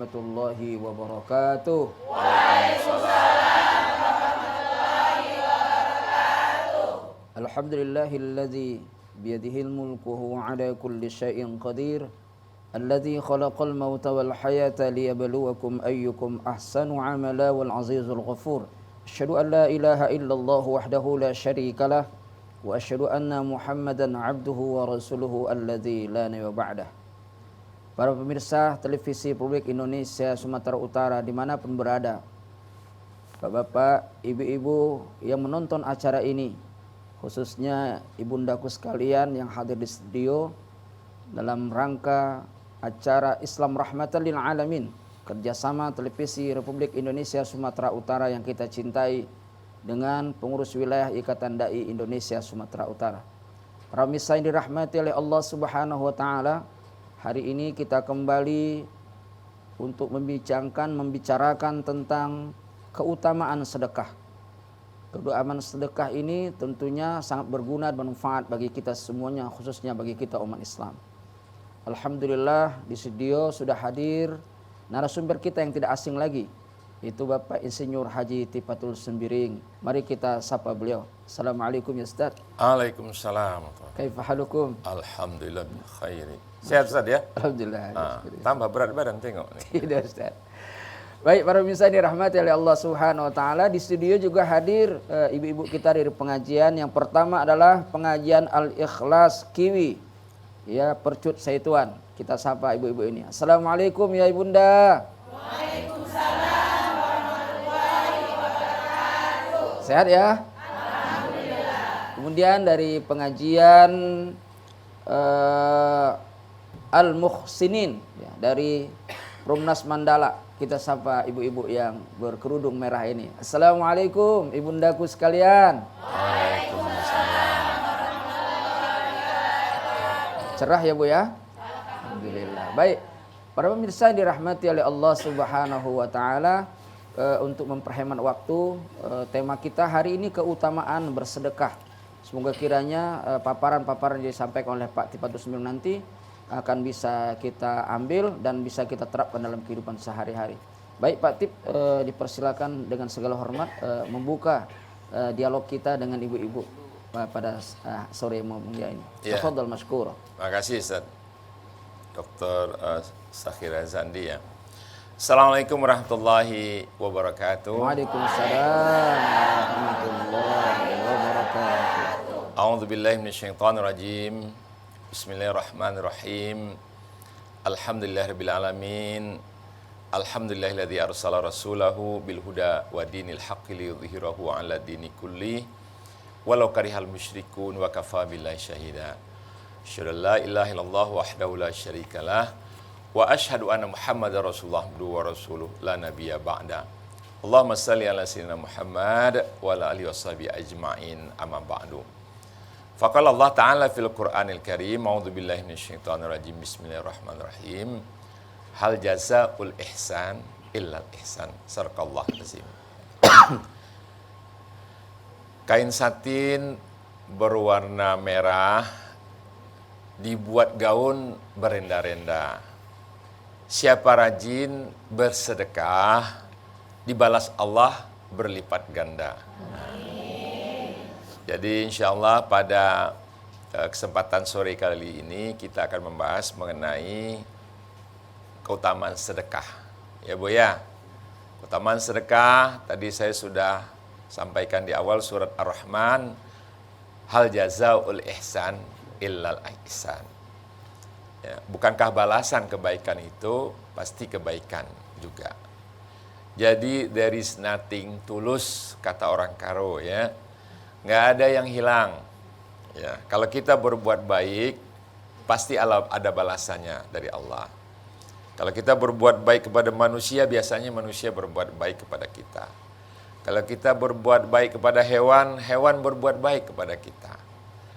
warahmatullahi wabarakatuh. Alhamdulillahilladzi biyadihil mulku huwa ala kulli syai'in qadir. Alladzi khalaqal mauta wal hayata liyabluwakum ayyukum ahsanu amala wal azizul ghafur. Asyhadu an la ilaha illallah wahdahu la syarikalah wa asyhadu anna Muhammadan abduhu wa rasuluhu alladzi la nabiyya ba'dah. Para pemirsa televisi Republik Indonesia Sumatera Utara dimanapun berada, bapak-bapak, ibu-ibu yang menonton acara ini, khususnya ibundaku sekalian yang hadir di studio dalam rangka acara Islam Rahmatan lil Alamin, kerjasama televisi Republik Indonesia Sumatera Utara yang kita cintai dengan pengurus wilayah Ikatan Dai Indonesia Sumatera Utara. Para pemirsa yang dirahmati oleh Allah Subhanahu wa taala, hari ini kita kembali untuk membicarakan tentang keutamaan sedekah. Keutamaan sedekah ini tentunya sangat berguna dan bermanfaat bagi kita semuanya, khususnya bagi kita umat Islam. Alhamdulillah di studio sudah hadir narasumber kita yang tidak asing lagi, yaitu Bapak Insinyur Haji Tifatul Sembiring. Mari kita sapa beliau. Assalamualaikum ya Ustaz. Waalaikumsalam. Kaifa halukum? Alhamdulillah bil khairi. Sehat Ustaz ya? Alhamdulillah. Tambah berat badan tengok nih. Tidak Ustaz. Baik, para pemirsa dirahmati oleh Allah Subhanahu wa taala, di studio juga hadir ibu-ibu kita dari pengajian. Yang pertama adalah pengajian Al-Ikhlas Kiwi. Ya, Percut Saituan. Kita sapa ibu-ibu ini. Assalamualaikum ya Ibunda. Waalaikumsalam warahmatullahi wabarakatuh. Sehat ya? Alhamdulillah. Kemudian dari pengajian Al-Muhsinin ya, dari Rumnas Mandala, kita sapa ibu-ibu yang berkerudung merah ini. Assalamualaikum ibundaku sekalian. Waalaikumsalam. Cerah ya Bu ya? Alhamdulillah. Baik, para pemirsa yang dirahmati oleh Allah Subhanahu wa taala, untuk memperhemat waktu, tema kita hari ini keutamaan bersedekah. Semoga kiranya paparan-paparan yang disampaikan oleh Pak Tifatul Sembiring nanti akan bisa kita ambil dan bisa kita terapkan dalam kehidupan sehari-hari. Baik Pak Tip, dipersilakan dengan segala hormat membuka dialog kita dengan ibu-ibu pada sore yang mulia ini. Tafadhal masykur. Terima kasih Ustaz Dr. Sakhira Zandi ya. Assalamualaikum warahmatullahi wabarakatuh. Waalaikumsalam warahmatullahi wabarakatuh. A'udzubillahi minasyaitonirrajim. Bismillahirrahmanirrahim. Alhamdulillahirabbil alamin. Alhamdulillahilladzi arsala rasulahu bil huda wa dinil haqqi liyudhhirahu 'ala dini kulli walau karihal musyrikun wa kafa billahi syahida. Asyhadu an la ilaha illallah wahdahu la syarikalah wa asyhadu anna Muhammadar Rasulullah wa rasuluh la nabiyya ba'da. Allahumma shalli ala sayyidina Muhammad wa ala alihi washabihi ajma'in, amma ba'du. Faqala Allah Ta'ala fil Qur'anil Karim, a'udzu billahi minasyaitonir rajim. Bismillahirrahmanirrahim. Hal jazaa'ul ihsan illal ihsan. Sadaqallahu azim. Kain satin berwarna merah dibuat gaun berenda-renda. Siapa rajin bersedekah, dibalas Allah berlipat ganda. Jadi insya Allah pada kesempatan sore kali ini kita akan membahas mengenai keutamaan sedekah. Ya Bu ya, keutamaan sedekah tadi saya sudah sampaikan di awal surat Ar-Rahman. Hal jazaa'ul ihsan illal ihsan. Ya, bukankah balasan kebaikan itu pasti kebaikan juga. Jadi there is nothing tulus, kata orang Karo ya. Nggak ada yang hilang. Ya, kalau kita berbuat baik, pasti ada balasannya dari Allah. Kalau kita berbuat baik kepada manusia, biasanya manusia berbuat baik kepada kita. Kalau kita berbuat baik kepada hewan, hewan berbuat baik kepada kita.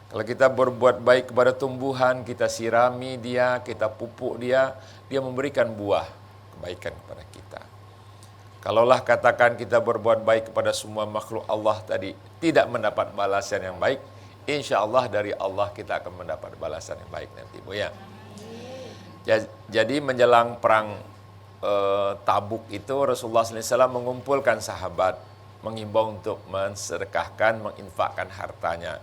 Kalau kita berbuat baik kepada tumbuhan, kita sirami dia, kita pupuk dia, dia memberikan buah kebaikan kepada kita. Kalaulah katakan kita berbuat baik kepada semua makhluk Allah tadi, tidak mendapat balasan yang baik, insya Allah dari Allah kita akan mendapat balasan yang baik nanti, Bu ya. Jadi menjelang perang Tabuk itu Rasulullah SAW mengumpulkan sahabat, mengimbau untuk mensedekahkan, menginfakkan hartanya.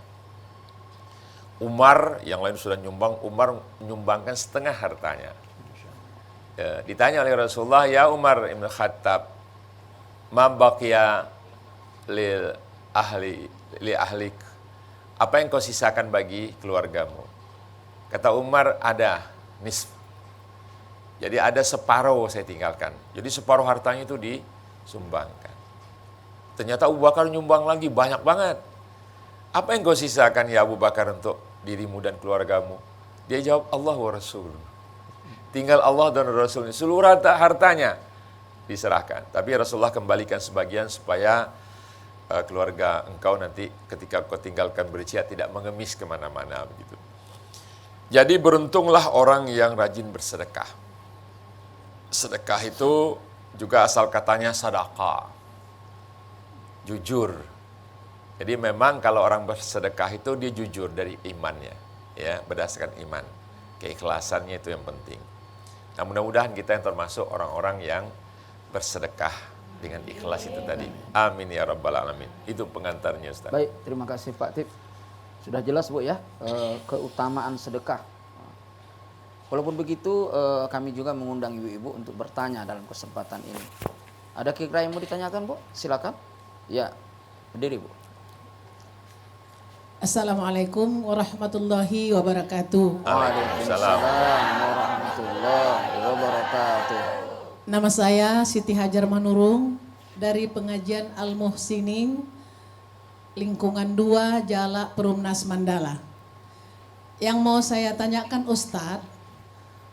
Umar, yang lain sudah nyumbang, Umar menyumbangkan setengah hartanya. Ditanya oleh Rasulullah, ya Umar ibn Khattab, ma baqiya li ahlik, apa yang kau sisakan bagi keluargamu? Kata Umar, ada nisf. Jadi ada separuh saya tinggalkan. Jadi separuh hartanya itu disumbangkan. Ternyata Abu Bakar nyumbang lagi banyak banget. Apa yang kau sisakan ya Abu Bakar untuk dirimu dan keluargamu? Dia jawab, Allah wa Rasul. Tinggal Allah dan Rasulnya. Seluruh hartanya diserahkan. Tapi Rasulullah kembalikan sebagian supaya keluarga engkau nanti ketika kau tinggalkan berjihad tidak mengemis kemana-mana begitu. Jadi beruntunglah orang yang rajin bersedekah. Sedekah itu juga asal katanya sadaqah, jujur. Jadi memang kalau orang bersedekah itu dia jujur dari imannya, ya, berdasarkan iman. Keikhlasannya itu yang penting. Nah, mudah-mudahan kita yang termasuk orang-orang yang bersedekah dengan ikhlas itu tadi. Amin ya rabbal alamin. Itu pengantarnya, Ustaz. Baik, terima kasih Pak Tip. Sudah jelas Bu ya, keutamaan sedekah. Walaupun begitu, kami juga mengundang ibu-ibu untuk bertanya dalam kesempatan ini. Ada kira yang mau ditanyakan Bu? Silakan. Ya, berdiri Bu. Assalamualaikum warahmatullahi wabarakatuh. Waalaikumsalam warahmatullahi wabarakatuh. Nama saya Siti Hajar Manurung dari pengajian Al-Muhsinin, lingkungan 2 Jalak Perumnas Mandala. Yang mau saya tanyakan Ustadz,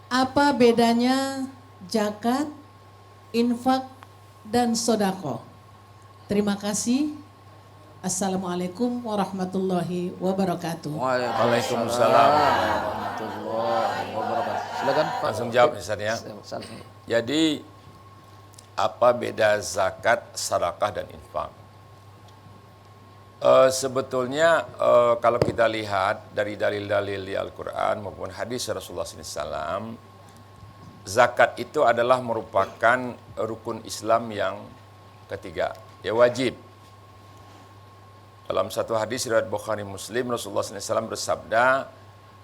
apa bedanya zakat, infak, dan sodako? Terima kasih. Assalamualaikum warahmatullahi wabarakatuh. Waalaikumsalam warahmatullahi wabarakatuh. Silakan Pak. Langsung jawab Ustaz ya. Jadi apa beda zakat, sedekah dan infak? Sebetulnya kalau kita lihat dari dalil-dalil di Al-Quran maupun hadis Rasulullah SAW, zakat itu adalah merupakan rukun Islam yang ketiga, ya wajib. Dalam satu hadis riwayat Bukhari Muslim, Rasulullah SAW bersabda,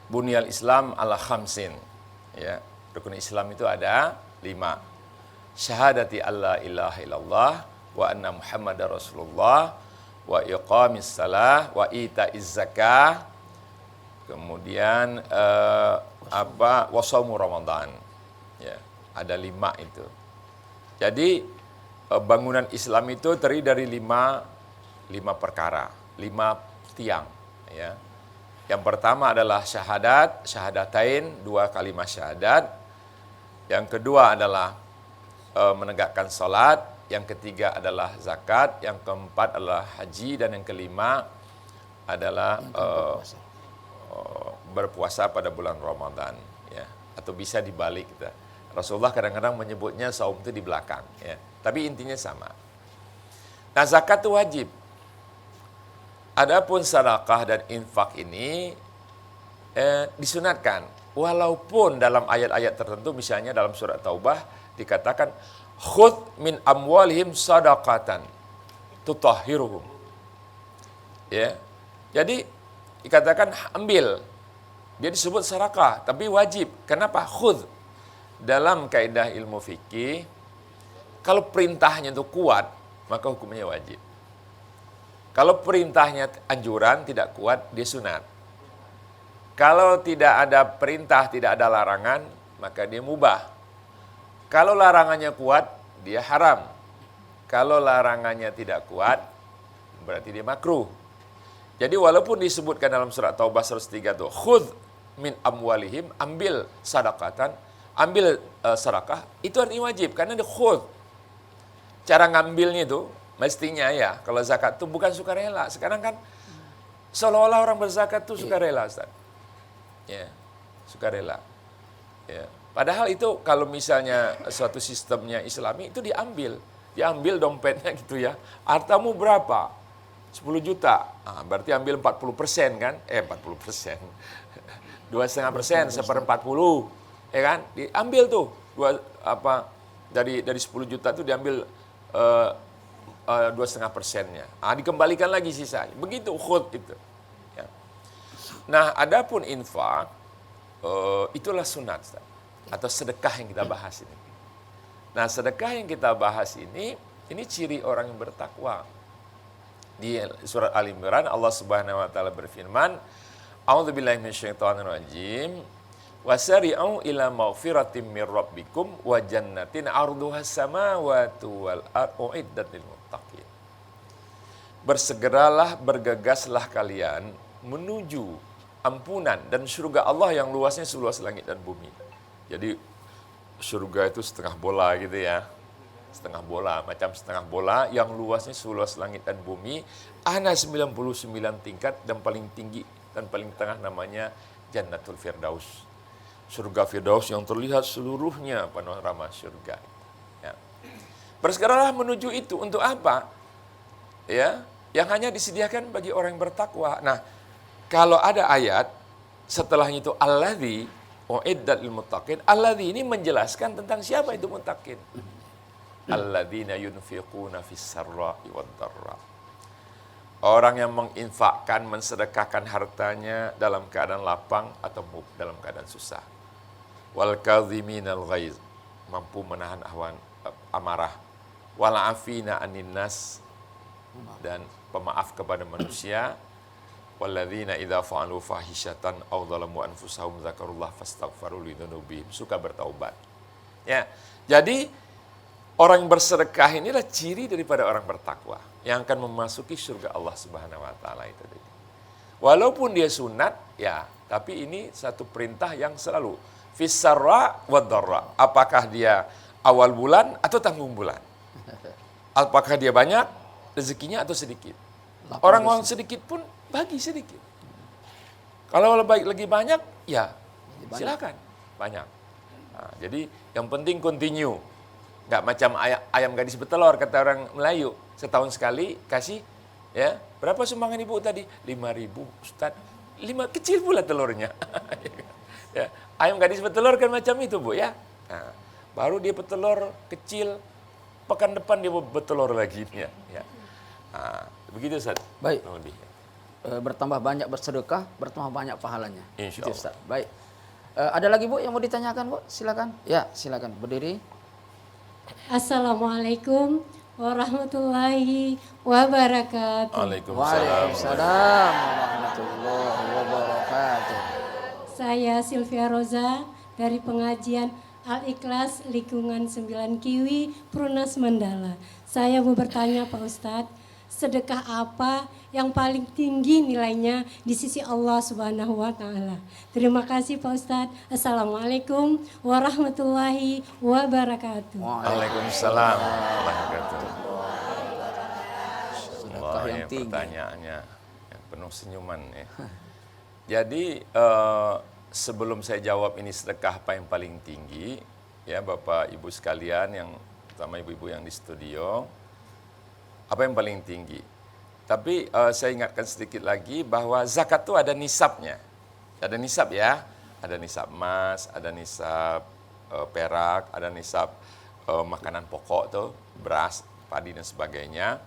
Bunyal Islam ala khamsin. Ya, rukun Islam itu ada 5. Syahadati alla ilaha illallah wa anna Muhammadar Rasulullah wa iqamis salah wa itaiz zakah, kemudian wa shaumu Ramadan. Ya, ada 5 itu. Jadi bangunan Islam itu terdiri dari 5 perkara, 5 tiang, ya. Yang pertama adalah syahadatain, 2 kalimat syahadat. Yang kedua adalah menegakkan salat. Yang ketiga adalah zakat, yang keempat adalah haji, dan yang kelima adalah berpuasa pada bulan Ramadan, ya. Atau bisa dibalik kita. Rasulullah kadang-kadang menyebutnya saum itu di belakang, ya. Tapi intinya sama. Nah, zakat itu wajib. Adapun sedekah dan infak ini disunatkan. Walaupun dalam ayat-ayat tertentu, misalnya dalam surat Taubah dikatakan khudh min amwalihim sadaqatan tutahhiruhum. Ya. Jadi dikatakan ambil. Dia disebut sedekah tapi wajib. Kenapa? Khudh. Dalam kaidah ilmu fikih, kalau perintahnya itu kuat, maka hukumnya wajib. Kalau perintahnya anjuran tidak kuat, dia sunat. Kalau tidak ada perintah, tidak ada larangan, maka dia mubah. Kalau larangannya kuat, dia haram. Kalau larangannya tidak kuat, berarti dia makruh. Jadi walaupun disebutkan dalam surat Taubah 103 itu, khudh min amwalihim, ambil sadaqatan, ambil sedekah, itu artinya wajib, karena dia khudh. Cara ngambilnya itu, mestinya ya, kalau zakat itu bukan sukarela. Sekarang kan, seolah-olah orang berzakat itu sukarela, Ustaz. Ya, sukarela. Ya. Padahal itu kalau misalnya suatu sistemnya Islami itu diambil dompetnya gitu ya. Hartamu berapa? 10 juta. Nah, berarti ambil 40% kan? 40%. 2,5%, 1/40. Ya kan? Diambil tuh dari 10 juta itu diambil 2,5%-nya. Dikembalikan lagi sisanya. Begitu khud itu. Ya. Nah, adapun infak, itulah sunat, Ustaz. Atau sedekah yang kita bahas ini. Nah, sedekah yang kita bahas ini ciri orang yang bertakwa. Di surat Al-Imran, Allah Subhanahu wa taala berfirman, A'udzubillahi minasyaitonirrajim. Wasari'u ila maghfiratin mir rabbikum wa jannatin 'arduhas samawati wal ardu uiddat lil muttaqin. Bersegeralah, bergegaslah kalian menuju ampunan dan surga Allah yang luasnya seluas langit dan bumi. Jadi surga itu setengah bola gitu ya. Setengah bola, macam setengah bola yang luasnya seluas langit dan bumi. Ada 99 tingkat dan paling tinggi dan paling tengah namanya Jannatul Firdaus. Surga Firdaus yang terlihat seluruhnya panorama surga. Ya. Bersegeralah menuju itu untuk apa? Ya, yang hanya disediakan bagi orang yang bertakwa. Nah, kalau ada ayat setelahnya itu alladzi uiddat lil muttaqin, alladzi ini menjelaskan tentang siapa itu muttaqin. Alladzina yunfiquna fis sarra'i wad dharra. Orang yang menginfakkan, mensedekahkan hartanya dalam keadaan lapang atau dalam keadaan susah. Wal kadhiminal ghaiz, mampu menahan amarah. Wal afina anin nas, dan pemaaf kepada manusia. Walladzina idza fa'alu fahishatan aw dzalamu anfusahum dzakarullah fastaghfaru lidzunubihim, suka bertaubat. Ya. Jadi orang yang bersedekah inilah ciri daripada orang bertakwa yang akan memasuki surga Allah Subhanahu wa taala itu. Walaupun dia sunat, ya, tapi ini satu perintah yang selalu fis-sarra wad dharra. Apakah dia awal bulan atau tanggung bulan? Apakah dia banyak rezekinya atau sedikit? Orang-orang sedikit pun bagi sedikit. Kalau lagi banyak, ya silakan banyak. Nah, jadi yang penting continue. Nggak macam ayam gadis betelor, kata orang Melayu. Setahun sekali kasih, ya. Berapa sumbangan ibu tadi? 5.000, Ustaz. 5 kecil pula telurnya. Ya. Ayam gadis betelor kan macam itu, Bu, ya. Nah, baru dia betelor kecil, pekan depan dia betelor lagi, ya. Nah, begitu, Ustaz. Baik. Bertambah banyak bersedekah, bertambah banyak pahalanya. Insya Allah. Baik. Ada lagi, Bu, yang mau ditanyakan, Bu? Silakan. Ya, silakan. Berdiri. Assalamualaikum warahmatullahi wabarakatuh. Waalaikumsalam warahmatullahi wabarakatuh. Saya Sylvia Roza dari pengajian Al-Ikhlas Lingkungan 9 Kiwi, Perumnas Mandala. Saya mau bertanya Pak Ustadz, sedekah apa yang paling tinggi nilainya di sisi Allah Subhanahu wa taala? Terima kasih Pak Ustadz. Assalamualaikum warahmatullahi wabarakatuh. Waalaikumsalam warahmatullahi wabarakatuh. Sedekah yang tinggi. Pertanyaannya yang penuh senyuman ya. Jadi sebelum saya jawab ini sedekah apa yang paling tinggi, ya Bapak Ibu sekalian, yang terutama ibu-ibu yang di studio, apa yang paling tinggi? Tapi saya ingatkan sedikit lagi bahwa zakat itu ada nisabnya. Ada nisab ya, ada nisab emas, ada nisab perak, ada nisab makanan pokok tuh, beras, padi dan sebagainya.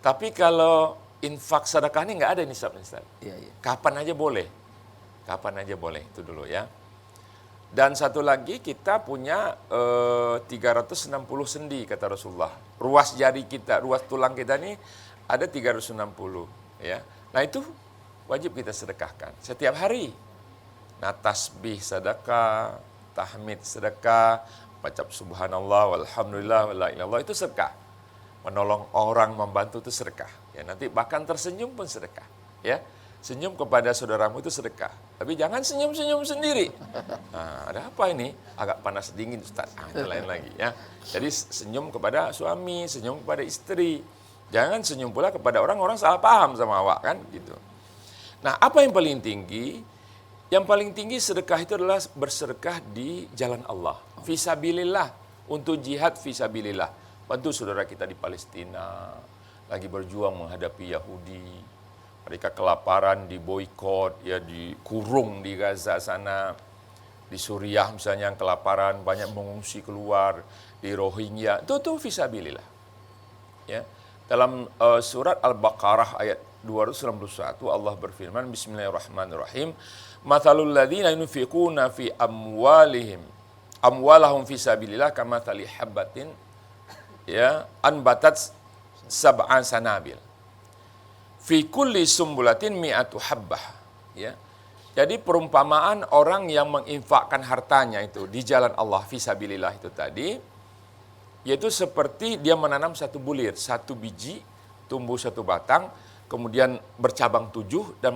Tapi kalau infak sedekah ini nggak ada nisabnya, Ustaz. Iya, iya. Kapan aja boleh. Kapan aja boleh, itu dulu ya. Dan satu lagi, kita punya 360 sendi kata Rasulullah. Ruas jari kita, ruas tulang kita ini ada 360 ya. Nah itu wajib kita sedekahkan setiap hari. Nah tasbih sedekah, tahmid sedekah, baca subhanallah walhamdulillah wala ilaha illallah itu sedekah. Menolong orang, membantu itu sedekah. Ya, nanti bahkan tersenyum pun sedekah. Ya, senyum kepada saudaramu itu sedekah. Tapi jangan senyum-senyum sendiri. Nah, ada apa ini? Agak panas dingin, Ustaz. Itu lain lagi ya. Jadi senyum kepada suami, senyum kepada istri. Jangan senyum pula kepada orang-orang salah paham sama awak kan, gitu. Nah, apa yang paling tinggi? Yang paling tinggi sedekah itu adalah bersedekah di jalan Allah. Fisabilillah, untuk jihad fisabilillah. Bantu saudara kita di Palestina, lagi berjuang menghadapi Yahudi. Mereka kelaparan, diboikot, ya dikurung di Gaza sana, di Suriah misalnya yang kelaparan, banyak mengungsi keluar, di Rohingya, itu fisabilillah. Ya. Dalam surat Al-Baqarah ayat 291 Allah berfirman, Bismillahirrahmanirrahim, Mathalul ladzina yunfiquna fi amwalahum fisabilillah kamathali habbatin ya anbatat sab'an sanabil fi kulli sumbulatin mi'atu habbah, ya. Jadi perumpamaan orang yang menginfakkan hartanya itu di jalan Allah fisabilillah itu tadi, yaitu seperti dia menanam satu bulir, satu biji tumbuh satu batang, kemudian bercabang 7 dan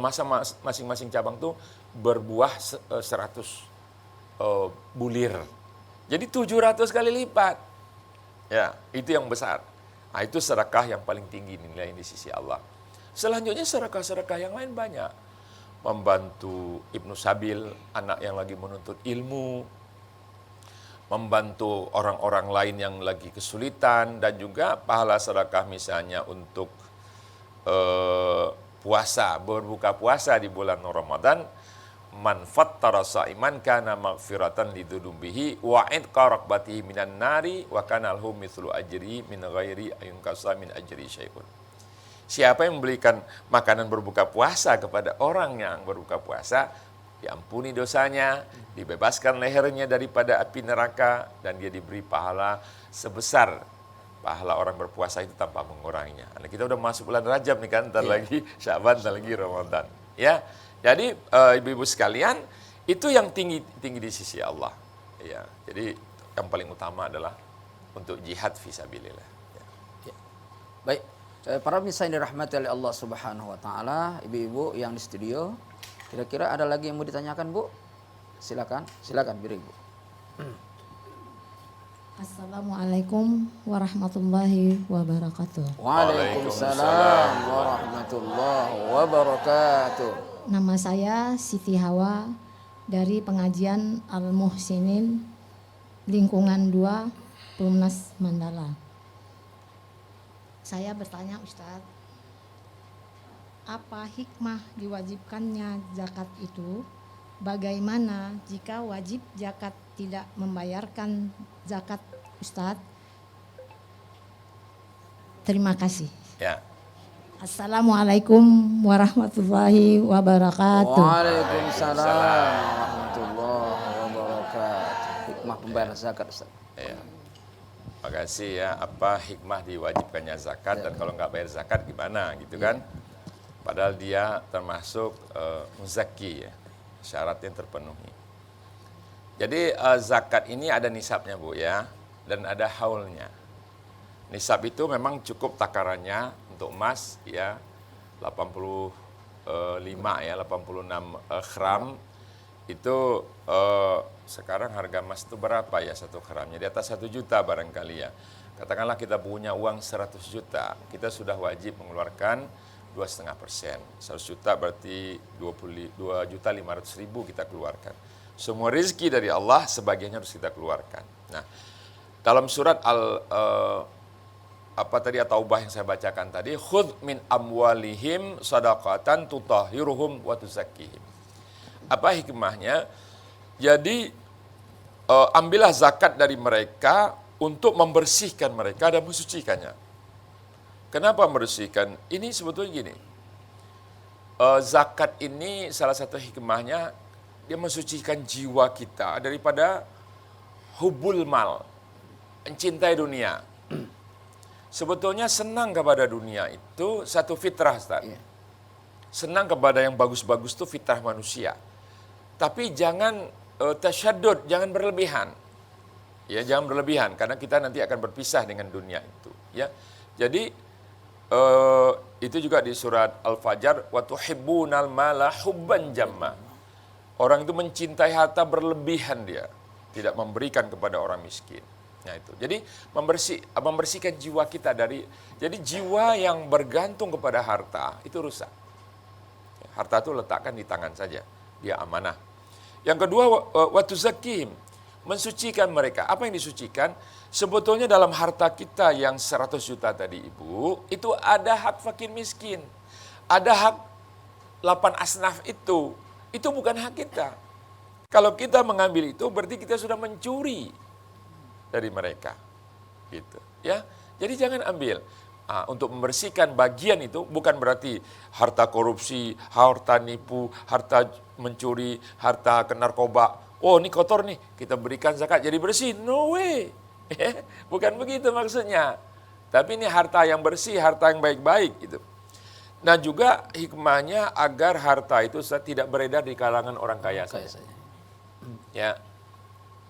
masing-masing cabang itu berbuah 100 bulir. Jadi 700 kali lipat. Ya, itu yang besar. Nah, itu sedekah yang paling tinggi nilai di sisi Allah. Selanjutnya sedekah-sedekah yang lain banyak. Membantu Ibnu Sabil, anak yang lagi menuntut ilmu, membantu orang-orang lain yang lagi kesulitan, dan juga pahala sedekah misalnya untuk puasa, berbuka puasa di bulan Ramadan. Man fattara sa'iman kana maghfiratan lidzunubih wa idqa raqabatihi minan nari wa kana lahu mithlu ajri min ghairi ayunkasa min ajri syai'un. Siapa yang memberikan makanan berbuka puasa kepada orang yang berbuka puasa, diampuni dosanya, dibebaskan lehernya daripada api neraka, dan dia diberi pahala sebesar pahala orang berpuasa itu tanpa menguranginya. Nah, kita udah masuk bulan Rajab nih kan, ntar lagi Sya'ban, ntar lagi Ramadan. Ya, jadi ibu-ibu sekalian, itu yang tinggi di sisi Allah. Ya, jadi yang paling utama adalah untuk jihad fisabilillah. Ya. Ya. Baik, para pemirsa yang dirahmati oleh Allah Subhanahu wa taala, ibu-ibu yang di studio, kira-kira ada lagi yang mau ditanyakan, Bu? Silakan Ibu. Assalamualaikum warahmatullahi wabarakatuh. Waalaikumsalam warahmatullahi wabarakatuh. Nama saya Siti Hawa dari pengajian Al-Muhsinin lingkungan 2 Perumnas Mandala. Saya bertanya, Ustadz, apa hikmah diwajibkannya zakat itu? Bagaimana jika wajib zakat tidak membayarkan zakat, Ustadz? Terima kasih. Ya. Assalamualaikum warahmatullahi wabarakatuh. Waalaikumsalam warahmatullahi wabarakatuh. Hikmah pembayaran zakat, Ustaz. Ya. Makasih ya, apa hikmah diwajibkannya zakat, dan kalau nggak bayar zakat gimana gitu kan? Padahal dia termasuk muzaki ya, syaratnya terpenuhi. Jadi zakat ini ada nisabnya, Bu ya, dan ada haulnya. Nisab itu memang cukup takarannya untuk emas ya 86 gram. Itu sekarang harga emas itu berapa ya satu gramnya? Di atas 1 juta barangkali ya. Katakanlah kita punya uang 100 juta, kita sudah wajib mengeluarkan 2,5%. 100 juta berarti 22.500.000 kita keluarkan. Semua rezeki dari Allah, sebagiannya harus kita keluarkan. Nah, dalam surat At-Taubah yang saya bacakan tadi, khudh min amwalihim shadaqatan tutahhiruhum wa tuzakkihim. Apa hikmahnya? Jadi ambillah zakat dari mereka untuk membersihkan mereka dan mensucikannya. Kenapa membersihkan? Ini sebetulnya gini. Zakat ini salah satu hikmahnya, dia mensucikan jiwa kita daripada hubul mal, mencintai dunia. Sebetulnya senang kepada dunia itu satu fitrah, Ustaz. Senang kepada yang bagus-bagus itu fitrah manusia. Tapi jangan tasyaddud, jangan berlebihan. Ya, jangan berlebihan karena kita nanti akan berpisah dengan dunia itu, ya. Jadi itu juga di surat Al-Fajr, wa tuhibbunal mala hubban jamma. Orang itu mencintai harta berlebihan, dia tidak memberikan kepada orang miskin. Nah itu. Jadi membersihkan jiwa kita dari, jadi jiwa yang bergantung kepada harta itu rusak. Harta itu letakkan di tangan saja, dia amanah. Yang kedua, wa tuzakkihim, mensucikan mereka. Apa yang disucikan? Sebetulnya dalam harta kita yang 100 juta tadi, Ibu, itu ada hak fakir miskin. Ada hak 8 asnaf itu bukan hak kita. Kalau kita mengambil itu berarti kita sudah mencuri dari mereka. Gitu, ya. Jadi jangan ambil. Untuk membersihkan bagian itu bukan berarti harta korupsi, harta nipu, harta mencuri, harta ke narkoba. Oh, ini kotor nih, kita berikan zakat jadi bersih. No way. Bukan begitu maksudnya. Tapi ini harta yang bersih, harta yang baik-baik gitu. Nah, juga hikmahnya agar harta itu tidak beredar di kalangan orang kaya saja. Ya.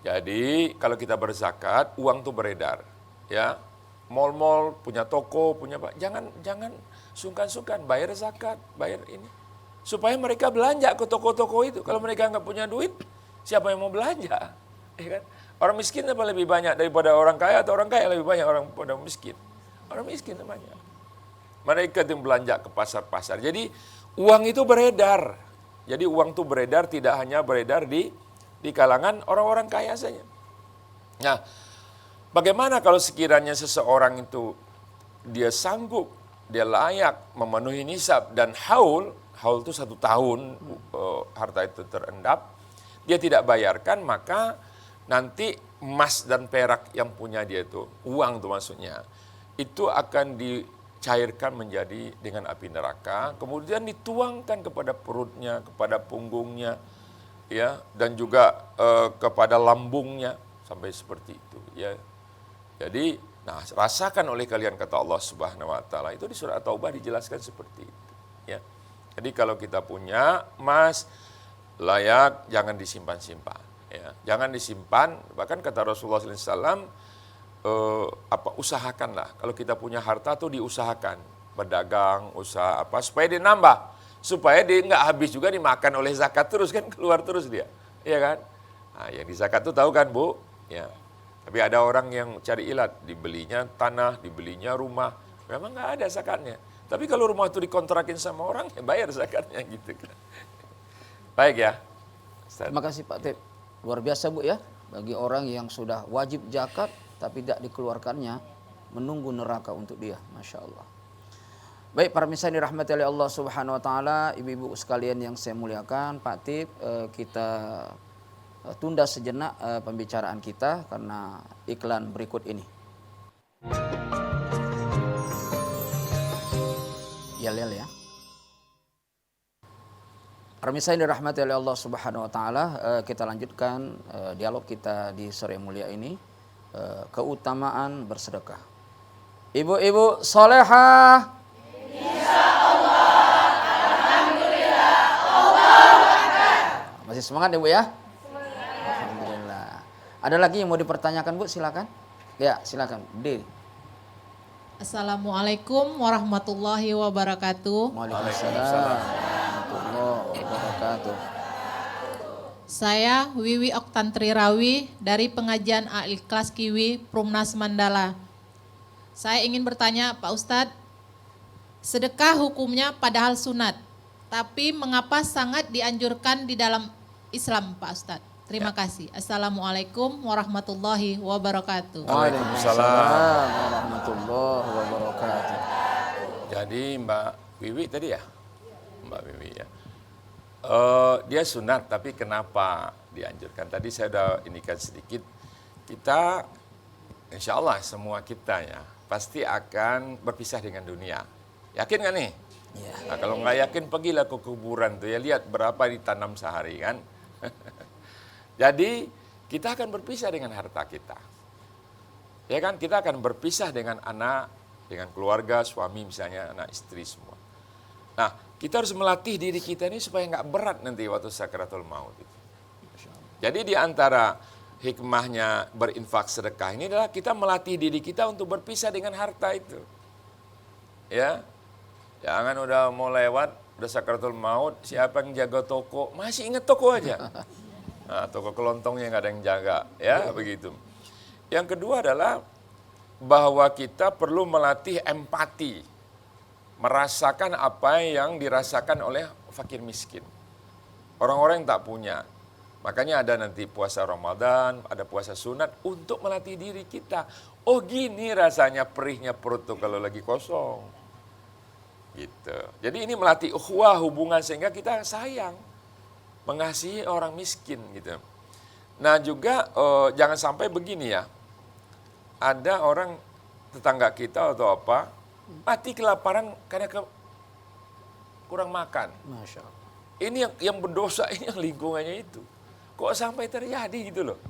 Jadi kalau kita berzakat, uang tuh beredar, ya. Mal-mal punya toko, punya jangan sungkan-sungkan bayar zakat, bayar ini. Supaya mereka belanja ke toko-toko itu. Kalau mereka nggak punya duit, siapa yang mau belanja? Ya kan? Orang miskin apa lebih banyak daripada orang kaya, atau orang kaya lebih banyak orang pada miskin? Orang miskin namanya. Mereka yang belanja ke pasar-pasar. Jadi uang itu beredar. Jadi uang itu beredar tidak hanya beredar di kalangan orang-orang kaya saja. Nah, bagaimana kalau sekiranya seseorang itu dia sanggup, dia layak memenuhi nisab dan haul itu 1 tahun harta itu terendap, dia tidak bayarkan, maka nanti emas dan perak yang punya dia itu, uang itu maksudnya, itu akan dicairkan menjadi dengan api neraka, kemudian dituangkan kepada perutnya, kepada punggungnya, ya, dan juga kepada lambungnya, sampai seperti itu, ya. Jadi, rasakan oleh kalian kata Allah Subhanahu wa taala. Itu di surah At-Taubah dijelaskan seperti itu, ya. Jadi kalau kita punya emas layak jangan disimpan-simpan, ya. Jangan disimpan, bahkan kata Rasulullah SAW, usahakanlah kalau kita punya harta tuh diusahakan, berdagang, usaha supaya dia nambah, supaya dia nggak habis juga dimakan oleh zakat terus kan, keluar terus dia, ya kan? Nah, yang di zakat tuh tahu kan, Bu, ya. Tapi ada orang yang cari ilat, dibelinya tanah, dibelinya rumah, memang nggak ada zakatnya. Tapi kalau rumah itu dikontrakin sama orang, ya bayar zakatnya gitu kan. Baik ya. Ustaz. Terima kasih Pak Tip. Luar biasa Bu ya. Bagi orang yang sudah wajib zakat tapi tidak dikeluarkannya, menunggu neraka untuk dia. Masya Allah. Baik, para pemirsa yang dirahmati oleh Allah Subhanahu Wa Taala, ibu-ibu sekalian yang saya muliakan, Pak Tip, kita tunda sejenak pembicaraan kita karena iklan berikut ini. Yel ya. Pemirsa yang dirahmati oleh Allah Subhanahu Wa Taala, kita lanjutkan dialog kita di sore mulia ini, keutamaan bersedekah. Ibu-ibu solehah. Insyaallah, alhamdulillah, Allahu Akbar. Masih semangat Ibu ya? Alhamdulillah. Ada lagi yang mau dipertanyakan Bu? Silakan. Ya, silakan. D. Assalamualaikum warahmatullahi wabarakatuh. Waalaikumsalam warahmatullahi wabarakatuh. Saya Wiwi Oktantri Rawi dari pengajian Al-Ikhlas Kiwi Prumnas Mandala. Saya ingin bertanya Pak Ustadz, sedekah hukumnya padahal sunat, tapi mengapa sangat dianjurkan di dalam Islam Pak Ustadz? Terima kasih. Assalamualaikum warahmatullahi wabarakatuh. Waalaikumsalam warahmatullahi wabarakatuh. Jadi Mbak Wiwi tadi ya? Mbak Wiwi ya. Dia sunat, tapi kenapa dianjurkan? Tadi saya sudah indikan sedikit. Kita, insya Allah semua kita ya, pasti akan berpisah dengan dunia. Yakin gak nih? Ya. Nah, kalau nggak yakin, pergilah ke kuburan tuh ya, lihat berapa ditanam sehari kan. Jadi kita akan berpisah dengan harta kita. Ya kan, kita akan berpisah dengan anak, dengan keluarga, suami misalnya, anak istri semua. Nah, kita harus melatih diri kita ini supaya nggak berat nanti waktu sakaratul maut itu. Jadi di antara hikmahnya berinfak sedekah ini adalah kita melatih diri kita untuk berpisah dengan harta itu. Ya, jangan udah mau lewat, udah sakaratul maut, siapa yang jaga toko, masih ingat toko aja. Nah, toko kelontongnya nggak ada yang jaga, ya begitu. Yang kedua adalah bahwa kita perlu melatih empati, merasakan apa yang dirasakan oleh fakir miskin, orang-orang yang tak punya. Makanya ada nanti puasa Ramadan, ada puasa sunat untuk melatih diri kita. Oh gini rasanya perihnya perut tuh kalau lagi kosong, gitu. Jadi ini melatih ukhuwah, hubungan, sehingga kita sayang. mengasihi orang miskin gitu. Nah juga jangan sampai begini ya, ada orang tetangga kita atau apa mati kelaparan karena kurang makan. Masya Allah. Ini yang berdosa ini yang lingkungannya itu. Kok sampai terjadi gitu loh?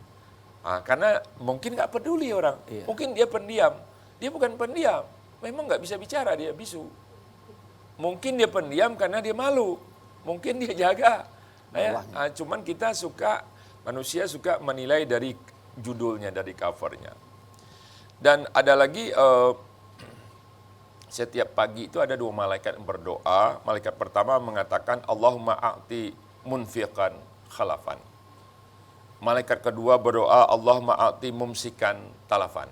Karena mungkin nggak peduli orang, mungkin dia pendiam. Dia bukan pendiam, memang nggak bisa bicara, dia bisu. Mungkin dia pendiam karena dia malu, mungkin dia jaga. Cuman kita manusia suka menilai dari judulnya, dari covernya. Dan ada lagi, setiap pagi itu ada 2 malaikat yang berdoa. Malaikat pertama mengatakan, Allahumma a'ti munfiqan khalafan. Malaikat kedua berdoa, Allahumma a'ti mumsikan talafan.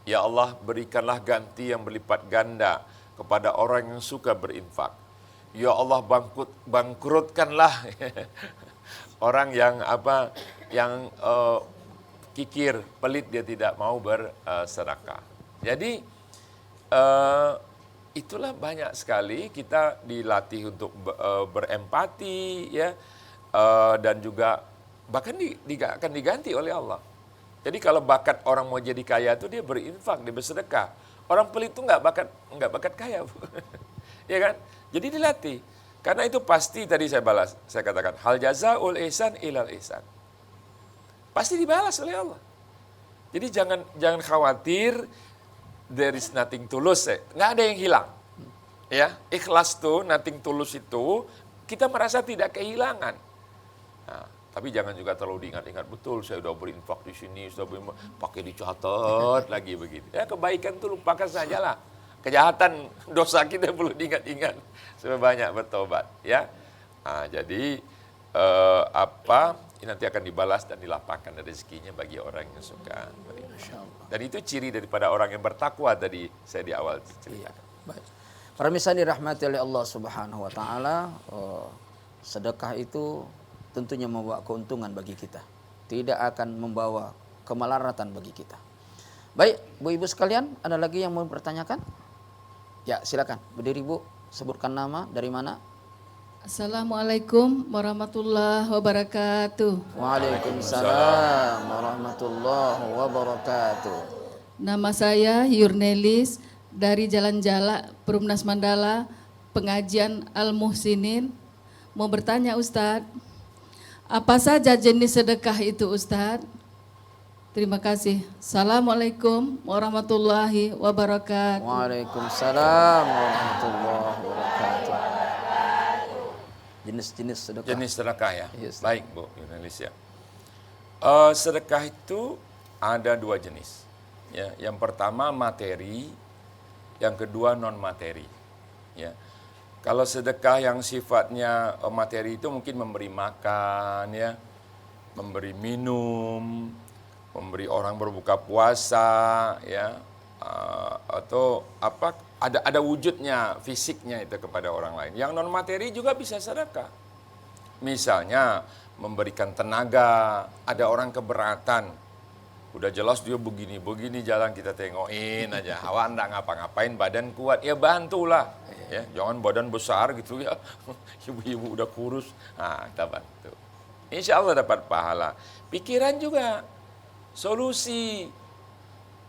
Ya Allah, berikanlah ganti yang berlipat ganda kepada orang yang suka berinfak. Ya Allah, bangkrutkanlah orang yang kikir, pelit, dia tidak mau bersedekah. Jadi itulah banyak sekali kita dilatih untuk berempati ya, dan juga bahkan akan diganti oleh Allah. Jadi kalau bakat orang mau jadi kaya itu dia berinfak, dia bersedekah. Orang pelit itu nggak bakat kaya, ya kan? Jadi dilatih. Karena itu pasti tadi saya katakan hal jazaul ihsan ilal ihsan. Pasti dibalas oleh Allah. Jadi jangan khawatir, there is nothing tulus, nggak ada yang hilang. Ya, ikhlas tuh, nothing tulus itu kita merasa tidak kehilangan. Nah, tapi jangan juga terlalu diingat-ingat, betul saya sudah berinfak di sini, pakai dicatat lagi begitu. Ya, kebaikan itu lupakan sajalah. Kejahatan, dosa kita perlu diingat-ingat supaya banyak bertobat. Ya, jadi nanti akan dibalas dan dilapangkan rezekinya bagi orang yang suka berinfak. Dan itu ciri daripada orang yang bertakwa tadi saya di awal ceritakan. Baik. Para misa dirahmati oleh Allah Subhanahu wa taala, sedekah itu tentunya membawa keuntungan bagi kita. Tidak akan membawa kemelaratan bagi kita. Baik, Bu Ibu sekalian, ada lagi yang mau bertanyakan? Ya, silakan. Berdiri Bu, sebutkan nama, dari mana? Assalamualaikum warahmatullahi wabarakatuh. Waalaikumsalam warahmatullahi wabarakatuh. Nama saya Yurnelis dari Jalan Jalak, Perumnas Mandala, pengajian Al-Muhsinin. Mau bertanya Ustadz, apa saja jenis sedekah itu Ustadz? Terima kasih. Assalamualaikum warahmatullahi wabarakatuh. Waalaikumsalam warahmatullahi wabarakatuh. Jenis-jenis sedekah. Jenis sedekah ya. Yes. Baik Bu Indonesia. Sedekah itu ada 2 jenis. Ya, yang pertama materi, yang kedua non materi. Ya. Kalau sedekah yang sifatnya materi itu mungkin memberi makan, ya, memberi minum, memberi orang berbuka puasa, ya, atau apa, ada wujudnya, fisiknya itu kepada orang lain. Yang non materi juga bisa sedekah. Misalnya memberikan tenaga, ada orang keberatan, udah jelas dia begini jalan, kita tengokin aja, awak enggak ngapa-ngapain, badan kuat, ya bantulah, ya, jangan badan besar gitu ya, ibu-ibu udah kurus, kita bantu. Insya Allah dapat pahala. Pikiran juga, solusi.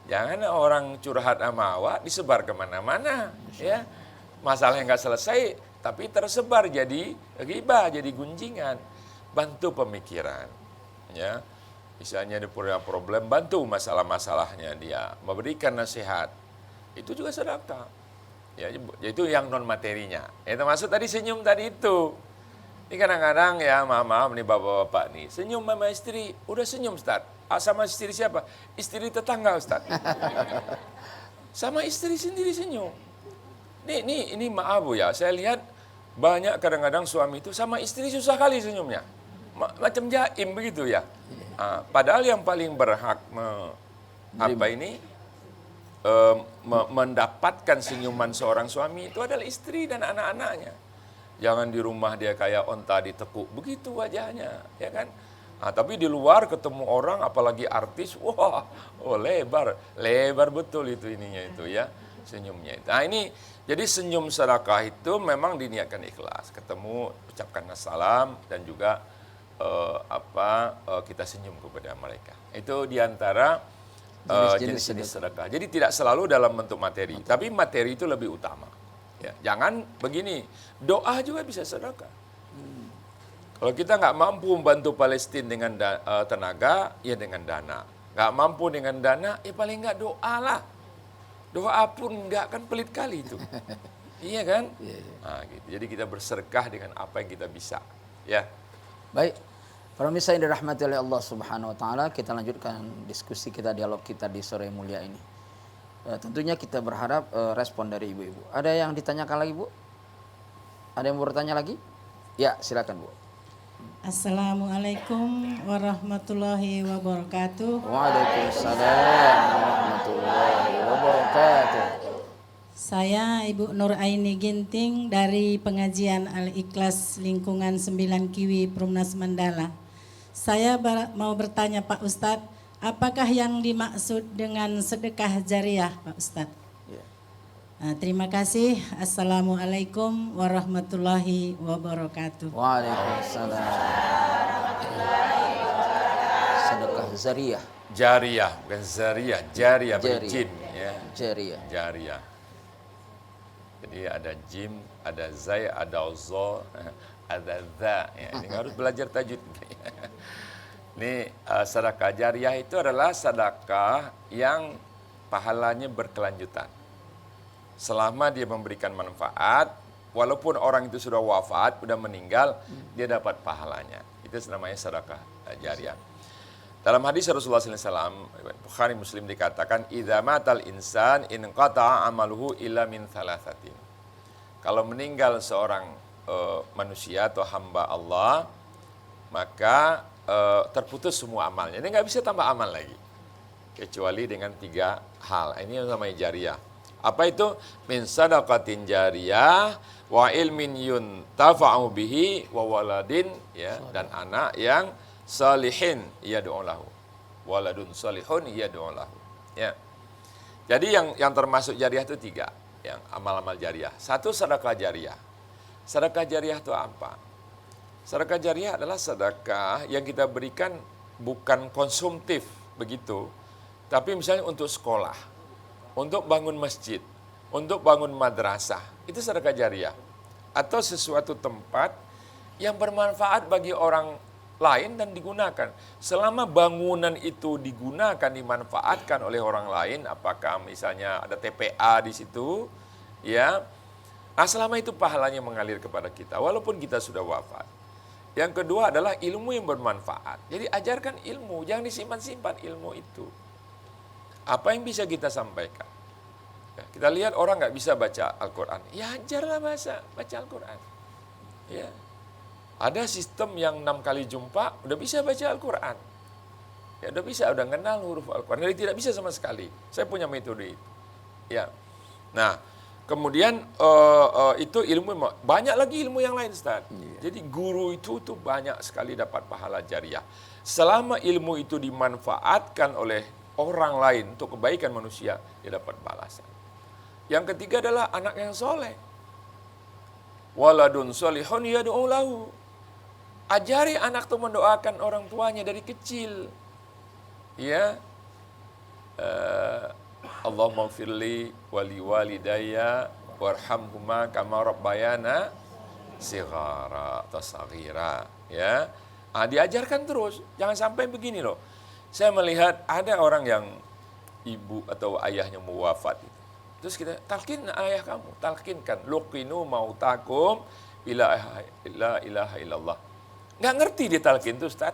Jangan orang curhat sama awak disebar kemana-mana, ya. Masalah yang nggak selesai, tapi tersebar jadi ghibah, jadi gunjingan. Bantu pemikiran, ya. Misalnya dia punya problem, bantu masalah-masalahnya dia, memberikan nasihat. Itu juga sedekah. Ya, itu yang non materinya. Itu maksud tadi senyum tadi itu. Ini kadang-kadang ya, maaf nih bapak-bapak nih, senyum sama istri, udah senyum Ustaz. Sama istri siapa? Istri tetangga Ustaz. Sama istri sendiri senyum. Ini maaf Bu ya, saya lihat banyak kadang-kadang suami itu sama istri susah kali senyumnya. Macam jaim begitu ya. Padahal yang paling berhak mendapatkan senyuman seorang suami itu adalah istri dan anak-anaknya. Jangan di rumah dia kayak onta ditekuk, begitu wajahnya, ya kan? Tapi di luar ketemu orang, apalagi artis, lebar betul itu ininya itu ya. senyumnya itu. Nah ini, jadi senyum sedekah itu memang diniatkan ikhlas. Ketemu, ucapkan assalam dan juga kita senyum kepada mereka. Itu diantara jenis-jenis sedekah. Jadi tidak selalu dalam bentuk materi, tapi materi itu lebih utama. Ya, jangan begini, doa juga bisa sedekah. Kalau kita nggak mampu membantu Palestina dengan tenaga, ya dengan dana. Nggak mampu dengan dana, ya paling nggak doa lah. Doa pun nggak, kan pelit kali itu. Iya kan? Nah, gitu. Jadi kita bersedekah dengan apa yang kita bisa. Ya. Baik, para pemirsa yang dirahmati oleh Allah Subhanahu Wa Taala, kita lanjutkan diskusi kita, dialog kita di sore mulia ini. Tentunya kita berharap respon dari ibu-ibu. Ada yang ditanyakan lagi, Bu? Ada yang mau bertanya lagi? Ya, silakan, Bu. Assalamualaikum warahmatullahi wabarakatuh. Waalaikumsalam warahmatullahi wabarakatuh. Saya Ibu Nur Aini Ginting dari pengajian Al-Ikhlas Lingkungan 9 Kiwi Perumnas Mandala. Saya mau bertanya Pak Ustadz, apakah yang dimaksud dengan sedekah jariah Pak Ustadz? Terima kasih. Assalamualaikum warahmatullahi wabarakatuh. Waalaikumsalam. Sedekah jariah. Jariyah, bukan zariyah. Jariyah berjim. Ya. Jariah. Jadi ada jim, ada zai, ada zo, ada za. Ya, ini harus belajar tajwid. Ini sedekah jariyah itu adalah sedekah yang pahalanya berkelanjutan. Selama dia memberikan manfaat, walaupun orang itu sudah wafat, sudah meninggal, dia dapat pahalanya. Itu namanya sedekah jariyah. Dalam hadis Rasulullah SAW, Bukhari Muslim dikatakan, "Idza matal insan in qata'a amaluhu illa min thalathatin." Kalau meninggal seorang manusia atau hamba Allah, maka terputus semua amalnya. Dia nggak bisa tambah amal lagi, kecuali dengan 3 hal. Ini yang namanya jariyah. Apa itu? Min sadaqatin jariyah wa ilmin yuntafa'u bihi wa waladin, ya, dan anak yang salihin yad'u lahu. Waladun salihun yad'u lahu. Ya. Jadi yang termasuk jariyah itu 3, yang amal-amal jariyah. 1, sedekah jariyah. Sedekah jariyah itu apa? Sedekah jariyah adalah sedekah yang kita berikan bukan konsumtif begitu, tapi misalnya untuk sekolah, untuk bangun masjid, untuk bangun madrasah, itu sedekah jariyah. Atau sesuatu tempat yang bermanfaat bagi orang lain dan digunakan. Selama bangunan itu digunakan, dimanfaatkan oleh orang lain, apakah misalnya ada TPA di situ, ya, nah selama itu pahalanya mengalir kepada kita, walaupun kita sudah wafat. Yang kedua adalah ilmu yang bermanfaat. Jadi ajarkan ilmu, jangan disimpan-simpan ilmu itu. Apa yang bisa kita sampaikan? Ya, kita lihat orang nggak bisa baca Al-Quran, ya ajarlah baca Al-Quran. Ya. Ada sistem yang 6 kali jumpa, udah bisa baca Al-Quran. Ya udah bisa, udah kenal huruf Al-Quran. Jadi tidak bisa sama sekali. Saya punya metode itu. Ya. Nah, kemudian itu ilmu, banyak lagi ilmu yang lain, Ustaz. Jadi guru itu tuh banyak sekali dapat pahala jariyah. Selama ilmu itu dimanfaatkan oleh orang lain untuk kebaikan manusia, dia dapat balasan. Yang ketiga adalah anak yang soleh. Waladun solihun yad'u lahu. Ajari anak itu mendoakan orang tuanya dari kecil. Ya. Allahumma firli wali walidayya warhamhuma kama rabbayana sighara atau saghira. Ya. Diajarkan terus. Jangan sampai begini loh. Saya melihat ada orang yang ibu atau ayahnya mau wafat. Terus kita talkin ayah kamu, talkinkan, luqinu mautakum ila ilaha illallah. Nggak ngerti dia talkin itu, Ustaz.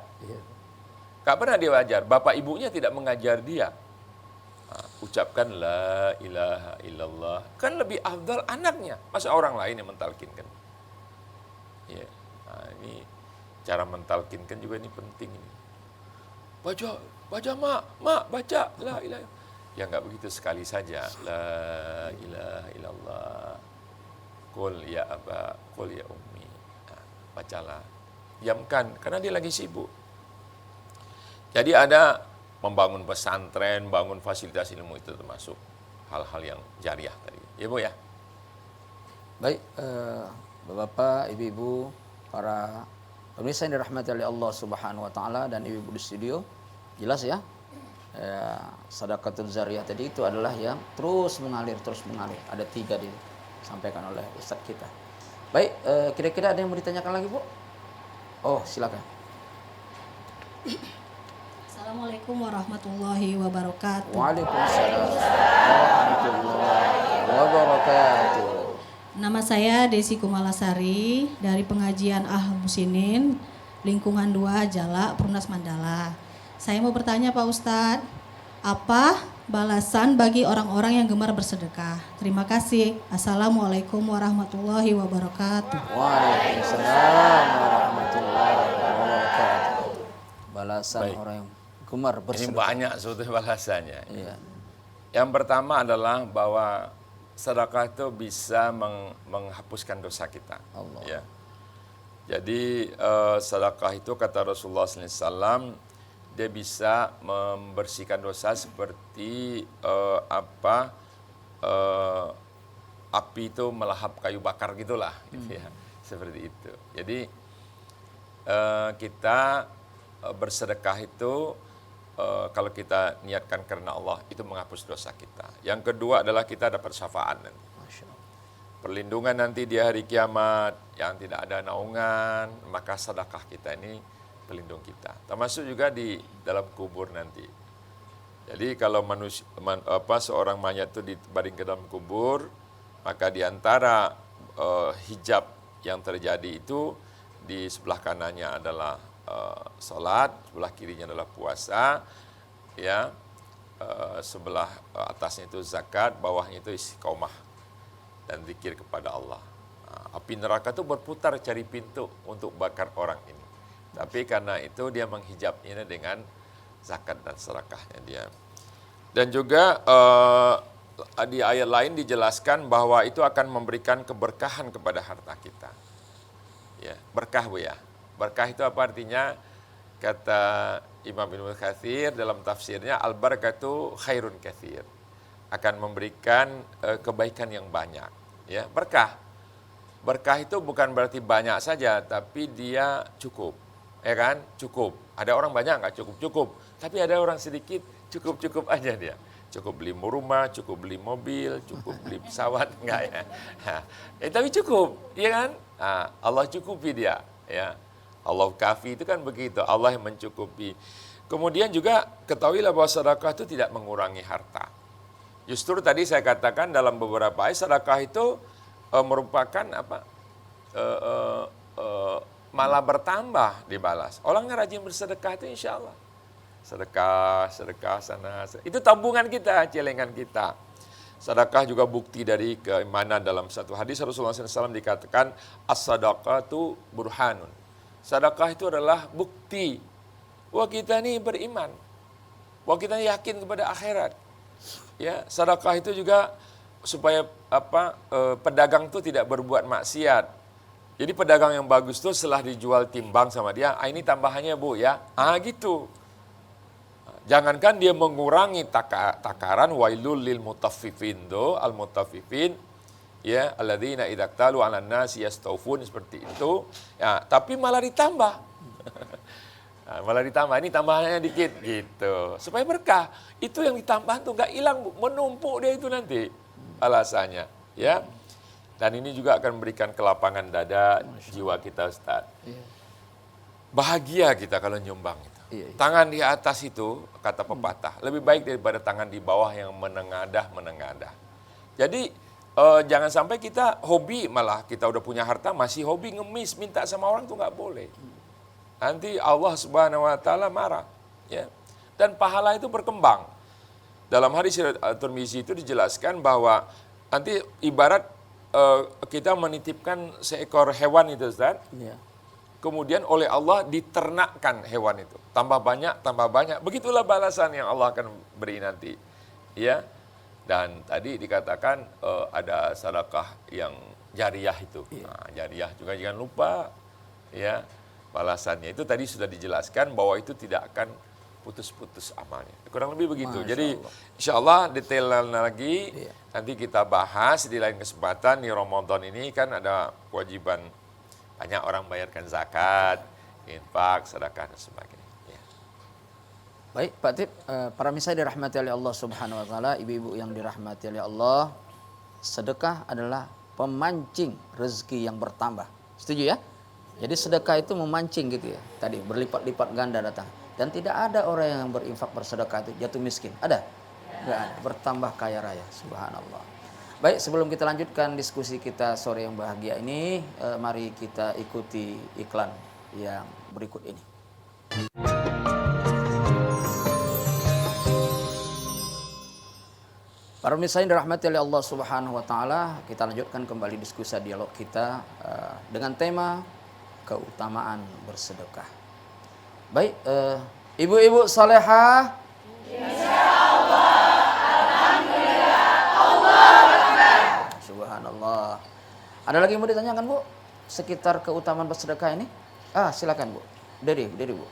Nggak pernah dia ajar. Bapak ibunya tidak mengajar dia. Ucapkan la ilaha illallah. Kan lebih afdal anaknya. Masa orang lain yang mentalkinkan. Ya. Nah, ini cara mentalkinkan juga ini penting. Ini. Baca mak, baca la ilaha. Ya nggak begitu sekali saja. La ilaha illallah. Qul ya aba, qul ya ummi. Nah, bacalah. Diamkan, karena dia lagi sibuk. Jadi ada membangun pesantren, bangun fasilitas ilmu itu termasuk hal-hal yang jariah tadi. Ya Bu ya. Baik, Bapak-bapak, Ibu-ibu, para pemirsa yang dirahmati oleh Allah Subhanahu wa taala dan ibu-ibu di studio, jelas ya. Sedekahul Zariyah tadi itu adalah yang terus mengalir. Ada 3 disampaikan oleh Ustadz kita. Baik, kira-kira ada yang mau ditanyakan lagi, Bu? Oh, silakan. Assalamualaikum warahmatullahi wabarakatuh. Waalaikumsalam warahmatullahi wabarakatuh. Nama saya Desi Kumalasari dari pengajian Al-Musinin, lingkungan 2 Jalak, Perumnas Mandala. Saya mau bertanya Pak Ustadz, apa balasan bagi orang-orang yang gemar bersedekah? Terima kasih. Assalamualaikum warahmatullahi wabarakatuh. Waalaikumsalam warahmatullahi wabarakatuh. Balasan Baik. orang yang gemar Ini bersedekah. banyak sebetulnya balasannya. Iya. Yang pertama adalah bahwa sedekah itu bisa menghapuskan dosa kita. Allah. Ya. Jadi sedekah itu kata Rasulullah SAW, dia bisa membersihkan dosa seperti api itu melahap kayu bakar gitulah, gitu ya. Seperti itu. Jadi kita bersedekah itu kalau kita niatkan karena Allah itu menghapus dosa kita. Yang kedua adalah kita dapat syafaat nanti. Masya Allah. Perlindungan nanti di hari kiamat yang tidak ada naungan, maka sedekah kita ini pelindung kita. Termasuk juga di dalam kubur nanti. Jadi kalau seorang mayat itu dibaring ke dalam kubur, maka di antara hijab yang terjadi itu di sebelah kanannya adalah salat, sebelah kirinya adalah puasa, ya, sebelah atasnya itu zakat, bawahnya itu istiqomah dan zikir kepada Allah. Api neraka itu berputar cari pintu untuk bakar orang ini. Tapi karena itu dia menghijabnya dengan zakat dan sedekahnya dia. Dan juga di ayat lain dijelaskan bahwa itu akan memberikan keberkahan kepada harta kita. Ya, berkah Bu ya. Berkah itu apa artinya? Kata Imam Ibnu Katsir dalam tafsirnya, al-barakatu khairun katsir. Akan memberikan kebaikan yang banyak. Ya, berkah. Berkah itu bukan berarti banyak saja, tapi dia cukup. Ya kan? Cukup. Ada orang banyak nggak cukup-cukup. Tapi ada orang sedikit, cukup-cukup aja dia. Cukup beli rumah, cukup beli mobil, cukup beli pesawat, enggak ya. Tapi cukup, ya kan? Allah cukupi dia. Ya. Allah kafi itu kan begitu, Allah yang mencukupi. Kemudian juga ketahuilah bahwa sedekah itu tidak mengurangi harta. Justru tadi saya katakan dalam beberapa ayat sedekah itu merupakan malah bertambah dibalas. Orang yang rajin bersedekah itu insya Allah. Sedekah sana. Itu tabungan kita, celengan kita. Sedekah juga bukti dari keimanan. Dalam satu hadis Rasulullah SAW dikatakan, as-sadaqatu burhanun. Sedekah itu adalah bukti bahwa kita ini beriman. Bahwa kita yakin kepada akhirat. Ya, sedekah itu juga supaya pedagang itu tidak berbuat maksiat. Jadi pedagang yang bagus tuh setelah dijual timbang sama dia, ini tambahannya Bu ya. Gitu. Jangankan dia mengurangi takaran, wailul lil mutaffifin al-mutaffifin ya alladzina idza qtalu 'alan nasi yastawfun, seperti itu. Ya, tapi malah ditambah. Ini tambahannya dikit gitu. Supaya berkah. Itu yang ditambah tuh enggak hilang, menumpuk dia itu nanti alasannya, ya. Dan ini juga akan memberikan kelapangan dada jiwa kita, Ustaz. Bahagia kita kalau nyumbang itu. Tangan di atas itu, kata pepatah, lebih baik daripada tangan di bawah yang menengadah. Jadi jangan sampai kita hobi, malah kita udah punya harta masih hobi ngemis, minta sama orang tuh nggak boleh. Nanti Allah Subhanahu wa taala marah, ya. Dan pahala itu berkembang. Dalam hadis Tirmizi itu dijelaskan bahwa nanti ibarat kita menitipkan seekor hewan itu, Ustaz. Iya. Kemudian oleh Allah diternakkan hewan itu. Tambah banyak. Begitulah balasan yang Allah akan beri nanti. Ya. Dan tadi dikatakan ada sedekah yang jariyah itu. Nah, jariyah juga jangan lupa. Ya. Balasannya itu tadi sudah dijelaskan bahwa itu tidak akan putus-putus amalnya. Kurang lebih begitu. Masya Jadi Allah. insya Allah detail lagi Iya. nanti kita bahas di lain kesempatan. Di Ramadan ini kan ada kewajiban banyak orang bayarkan zakat, infak, sedekah dan sebagainya. Ya. Baik, Pak Tip, para misa dirahmati oleh Allah Subhanahu wa taala, ibu-ibu yang dirahmati oleh Allah, sedekah adalah pemancing rezeki yang bertambah. Setuju ya? Jadi sedekah itu memancing gitu ya. Tadi berlipat-lipat ganda datang. Dan tidak ada orang yang berinfak bersedekah itu jatuh miskin. Ada? Enggak ada. Bertambah kaya raya. Subhanallah. Baik, sebelum kita lanjutkan diskusi kita sore yang bahagia ini, mari kita ikuti iklan yang berikut ini. Para pemirsa yang dirahmati oleh Allah Subhanahu wa taala, kita lanjutkan kembali diskusi dialog kita dengan tema keutamaan bersedekah. Baik, ibu-ibu salehah. Insyaallah, alhamdulillah, Allahu Akbar. Subhanallah. Ada lagi yang mau ditanyakan, Bu? Sekitar keutamaan bersedekah ini? Silakan, Bu. Dari Bu.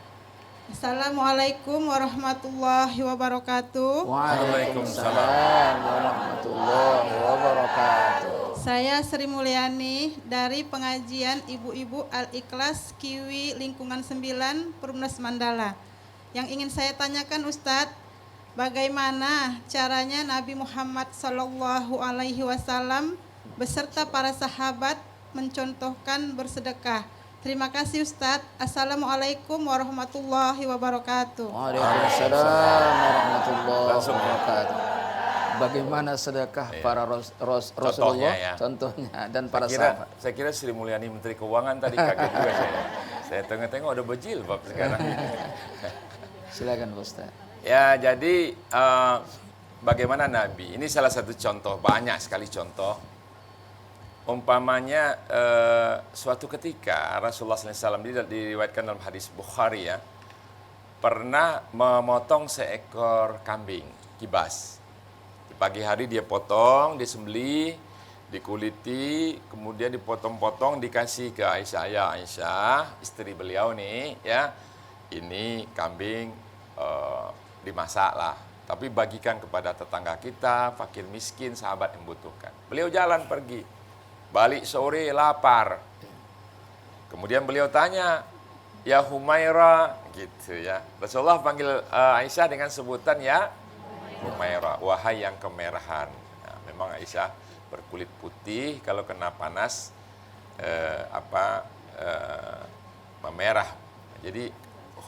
Assalamualaikum warahmatullahi wabarakatuh. Waalaikumsalam warahmatullahi wabarakatuh. Saya Sri Mulyani dari pengajian Ibu-Ibu Al-Ikhlas Kiwi Lingkungan 9 Perumnas Mandala. Yang ingin saya tanyakan Ustadz, bagaimana caranya Nabi Muhammad SAW beserta para sahabat mencontohkan bersedekah? Terima kasih Ustadz. Assalamualaikum warahmatullahi wabarakatuh. Waalaikumsalam warahmatullahi wabarakatuh. Bagaimana sedekah para Rasulullah, ya. contohnya, dan para sahabat. Saya kira Sri Mulyani Menteri Keuangan tadi kaget juga saya. Saya tengok-tengok ada berjilbab sekarang. Silakan Ustaz. Ya, jadi bagaimana Nabi? Ini salah satu contoh, banyak sekali contoh. Umpamanya suatu ketika Rasulullah SAW diriwayatkan dalam hadis Bukhari ya, pernah memotong seekor kambing kibas. Di pagi hari dia potong, disembelih, dikuliti, kemudian dipotong-potong, dikasih ke Aisyah. Ya Aisyah, istri beliau nih ya, ini kambing dimasak lah, tapi bagikan kepada tetangga kita, fakir miskin, sahabat yang membutuhkan. Beliau jalan pergi. Balik sore lapar. Kemudian beliau tanya, ya Humaira, gitu ya. Rasulullah panggil Aisyah dengan sebutan ya Humaira, wahai yang kemerahan. Nah, memang Aisyah berkulit putih, kalau kena panas memerah. Jadi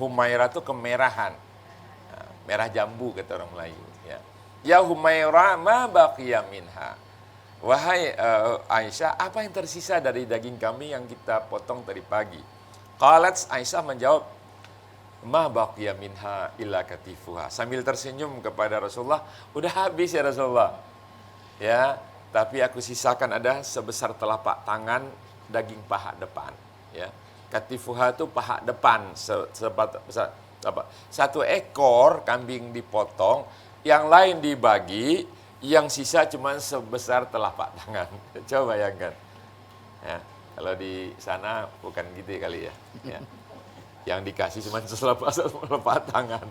Humaira itu kemerahan. Nah, merah jambu kata orang Melayu. Ya Humaira, ma baqiya minha. Wahai Aisyah, apa yang tersisa dari daging kami yang kita potong tadi pagi? Qalat, Aisyah menjawab, ma baqiya minha illa katifuha. Sambil tersenyum kepada Rasulullah, udah habis ya Rasulullah. Ya, tapi aku sisakan ada sebesar telapak tangan daging paha depan. Ya, katifuha itu paha depan. Satu ekor kambing dipotong, yang lain dibagi. Yang sisa cuma sebesar telapak tangan. Coba bayangkan. Ya, kalau di sana bukan gitu kali ya. Yang dikasih cuma telapak tangan.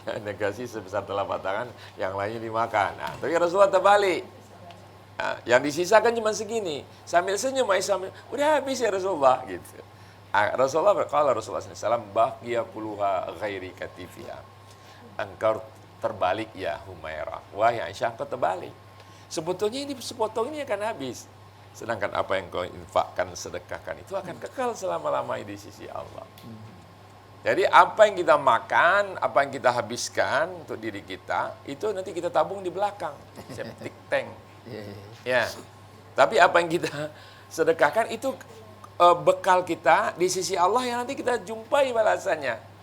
Yang dikasih sebesar telapak tangan, yang lainnya dimakan. Nah, tapi Rasulullah terbalik. Nah, yang disisakan cuma segini. Sambil senyum Aisyah, udah habis ya Rasulullah gitu. Rasulullah SAW, baqiya puluha ghairi katifiha. Engkau terbalik ya Humairah. Wah ya Aisyah, engkau terbalik. Sebetulnya ini sepotong ini akan habis. Sedangkan apa yang kau infakkan, sedekahkan itu akan kekal selama-lamanya di sisi Allah. Jadi apa yang kita makan, apa yang kita habiskan untuk diri kita, itu nanti kita tabung di belakang. Septic tank. Ya. Tapi apa yang kita sedekahkan itu bekal kita di sisi Allah yang nanti kita jumpai balasannya.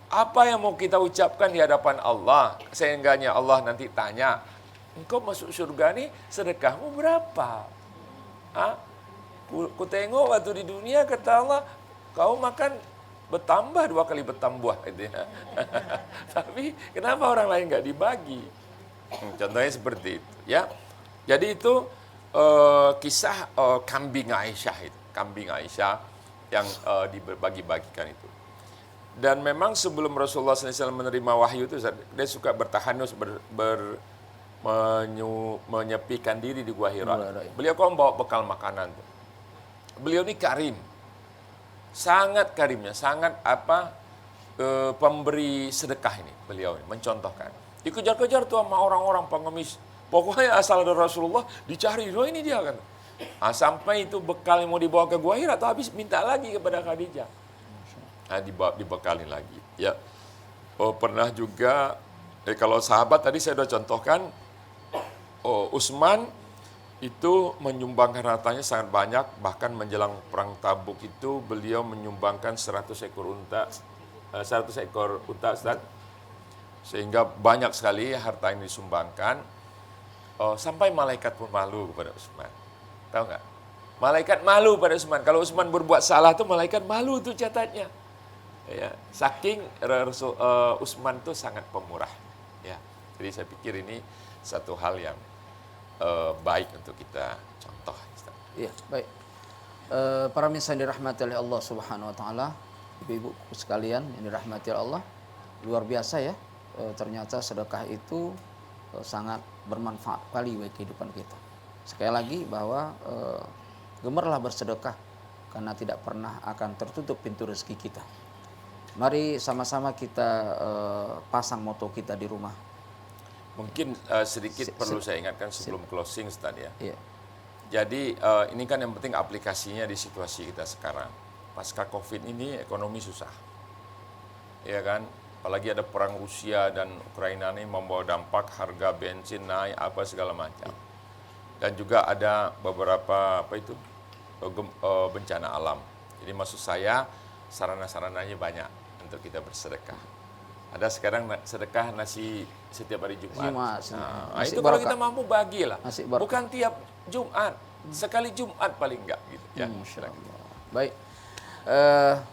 Apa yang mau kita ucapkan di hadapan Allah, sehingganya Allah nanti tanya, engkau masuk surga nih sedekahmu berapa? Ku tengok waktu di dunia, kata Allah, kau makan bertambah 2 kali bertambah. Tapi kenapa orang lain nggak dibagi? Contohnya seperti itu. Ya, jadi itu kisah kambing Aisyah itu, kambing Aisyah yang dibagi-bagikan itu. Dan memang sebelum Rasulullah SAW menerima wahyu itu, dia suka bertahanus, menyepikan diri di Gua Hira. Beliau kok membawa bekal makanan. Beliau ini karim, sangat karimnya, sangat pemberi sedekah ini. Beliau ini mencontohkan. Dikejar-kejar tuh sama orang-orang pengemis. Pokoknya asal ada Rasulullah dicari, oh ini dia kan. Sampai itu bekal yang mau dibawa ke Gua Hira, atau habis minta lagi kepada Khadijah. Dibekalin lagi. Ya, pernah juga kalau sahabat tadi saya sudah contohkan, Utsman itu menyumbangkan hartanya sangat banyak, bahkan menjelang perang Tabuk itu beliau menyumbangkan 100 ekor unta, Ustaz, sehingga banyak sekali harta yang disumbangkan, sampai malaikat pun malu kepada Utsman. Tahu nggak? Malaikat malu pada Utsman. Kalau Utsman berbuat salah tuh malaikat malu tuh catatnya. Ya, saking Utsman tuh sangat pemurah. Ya, jadi saya pikir ini satu hal yang baik untuk kita contoh. Iya, baik. Para mirsa yang dirahmati oleh Allah Subhanahu Wa Taala, ibu-ibu sekalian yang dirahmati oleh Allah, luar biasa ya. Ternyata sedekah itu sangat bermanfaat kali bagi kehidupan kita. Sekali lagi bahwa gemarlah bersedekah karena tidak pernah akan tertutup pintu rezeki kita. Mari sama-sama kita pasang moto kita di rumah. Mungkin sedikit perlu saya ingatkan sebelum closing, Ustaz ya. Iya. Jadi ini kan yang penting aplikasinya di situasi kita sekarang. Pasca Covid ini ekonomi susah. Ya kan? Apalagi ada perang Rusia dan Ukraina ini membawa dampak harga bensin naik apa segala macam. Dan juga ada beberapa bencana alam. Jadi maksud saya sarana-sarananya banyak untuk kita bersedekah. Ada sekarang sedekah nasi setiap hari Jumat. Itu kalau kita mampu bagilah. Bukan tiap Jumat, sekali Jumat paling enggak gitu ya. Baik.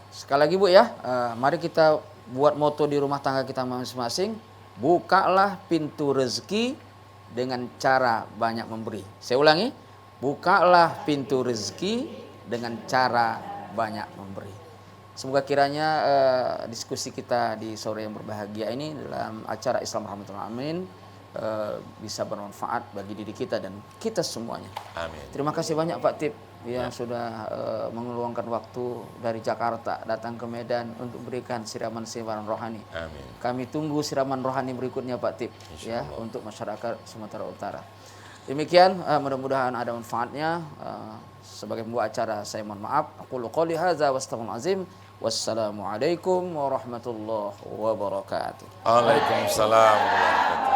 Sekali lagi Bu ya, mari kita buat moto di rumah tangga kita masing-masing. Bukalah pintu rezeki dengan cara banyak memberi. Saya ulangi, bukalah pintu rezeki dengan cara banyak memberi. Semoga kiranya diskusi kita di sore yang berbahagia ini dalam acara Islam Rahmatul Alamin bisa bermanfaat bagi diri kita dan kita semuanya. Amin. Terima kasih banyak Pak Tip yang sudah mengeluangkan waktu dari Jakarta datang ke Medan untuk berikan siraman-siraman rohani. Amin. Kami tunggu siraman rohani berikutnya Pak Tip ya untuk masyarakat Sumatera Utara. Demikian mudah-mudahan ada manfaatnya. Sebagai pembuat acara saya mohon maaf. Aqulu qouli hadza wastaghfirul azim. Wassalamualaikum warahmatullahi wabarakatuh. Waalaikumsalam warahmatullahi wabarakatuh.